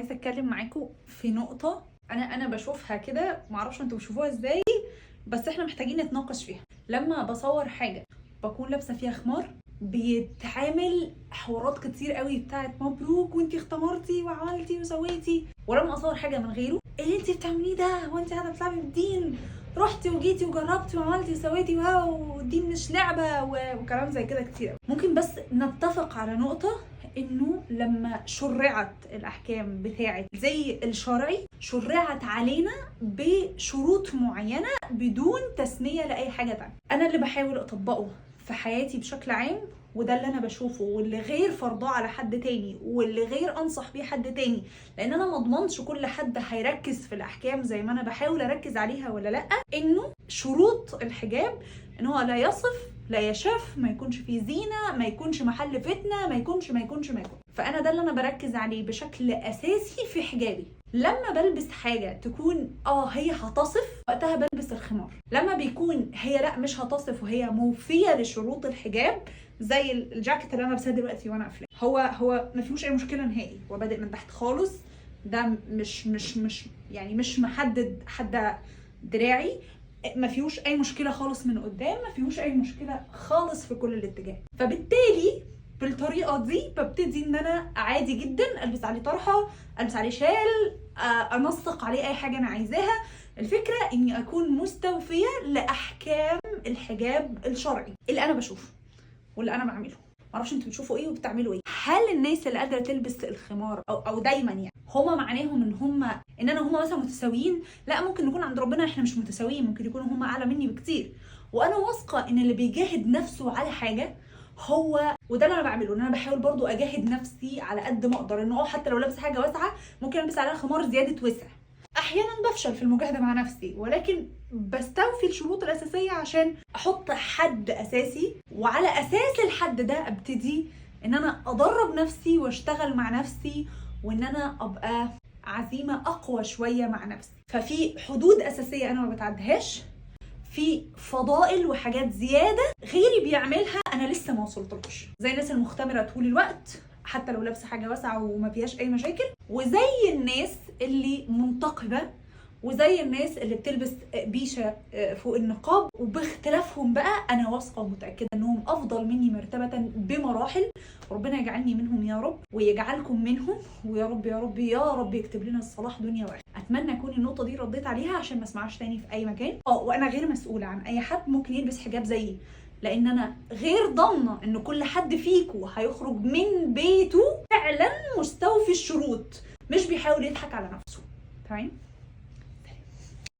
عايزه اتكلم معاكم في نقطه انا بشوفها كده، معرفش انتوا بتشوفوها ازاي، بس احنا محتاجين نتناقش فيها. لما بصور حاجه بكون لابسه فيها خمار، بيتعامل حوارات كتير قوي بتاعت مبروك وانتي اختمرتي وعملتي وسويتي. ولما اصور حاجه من غيره، ايه اللي انتي بتعمليه ده؟ هو انتي قاعده بتلعبي بالدين؟ رحتي وجيتي وجربتي وعملتي وسويتي، واو الدين مش لعبه وكلام زي كده كتير. ممكن بس نتفق على نقطه، انه لما شرعت الاحكام بتاعت زي الشرعي شرعت علينا بشروط معينه بدون تسميه لاي حاجه تانية. انا اللي بحاول اطبقه في حياتي بشكل عام، وده اللي انا بشوفه واللي غير فرضاه على حد تاني واللي غير انصح بيه حد تاني، لان انا ما اضمنش كل حد هيركز في الاحكام زي ما انا بحاول اركز عليها ولا لا. انه شروط الحجاب ان هو لا يصف، لا يشف، ما يكونش فيه زينه، ما يكونش محل فتنه، ما يكونش. فانا ده اللي انا بركز عليه بشكل اساسي في حجابي. لما بلبس حاجه تكون هي هتصف، وقتها بلبس الخمار. لما بيكون هي لا مش هتصف وهي موفيه لشروط الحجاب، زي الجاكيت اللي انا لابساه دلوقتي وانا قافلاه، هو ما فيهوش اي مشكله نهائي، هو بادئ من تحت خالص، ده مش محدد حد دراعي، ما فيهوش اي مشكله خالص من قدام، ما فيهوش اي مشكله خالص في كل الاتجاه. فبالتالي بالطريقه دي ببتدي ان انا عادي جدا البس عليه طرحه، البس عليه شال، انسق عليه اي حاجه انا عايزاها. الفكره اني اكون مستوفيه لاحكام الحجاب الشرعي اللي انا بشوفه واللي انا بعمله. معرفش انتوا بتشوفوا ايه وبتعملوا ايه. هل الناس اللي قادره تلبس الخمار او دايما يعني هما معناهم ان هما مثلا متساويين؟ لا، ممكن نكون عند ربنا احنا مش متساويين، ممكن يكونوا هما اعلى مني بكتير. وانا واثقه ان اللي بيجاهد نفسه على حاجه هو، وده اللي انا بعمله، ان انا بحاول برضو اجاهد نفسي على قد ما اقدر، انه حتى لو لابسه حاجه واسعه ممكن البس عليها خمار زياده وسع. احيانا بفشل في المجاهده مع نفسي، ولكن بستوفي الشروط الاساسيه عشان احط حد اساسي، وعلى اساس الحد ده ابتدي ان انا ادرب نفسي واشتغل مع نفسي، وان انا ابقى عزيمه اقوى شويه مع نفسي. ففي حدود اساسيه انا ما بتعدهاش، في فضائل وحاجات زياده غيري بيعملها انا لسه ما وصلتلوش، زي الناس المختمره طول الوقت حتى لو لابسه حاجه واسعه وما فيهاش اي مشاكل، وزي الناس اللي منتقبه، وزي الناس اللي بتلبس بيشه فوق النقاب. وباختلافهم بقى انا واثقه ومتاكده انهم افضل مني مرتبه بمراحل. وربنا يجعلني منهم يا رب، ويجعلكم منهم، ويا رب يا رب يا رب يكتب لنا الصلاح دنيا واخره. اتمنى اكون النقطه دي رديت عليها عشان ما اسمعهاش تاني في اي مكان. وانا غير مسؤوله عن اي حد ممكن يلبس حجاب زيي، لان انا غير ضامنه ان كل حد فيكم هيخرج من بيته فعلا مستوفي الشروط، مش بيحاول يضحك على نفسه. تمام؟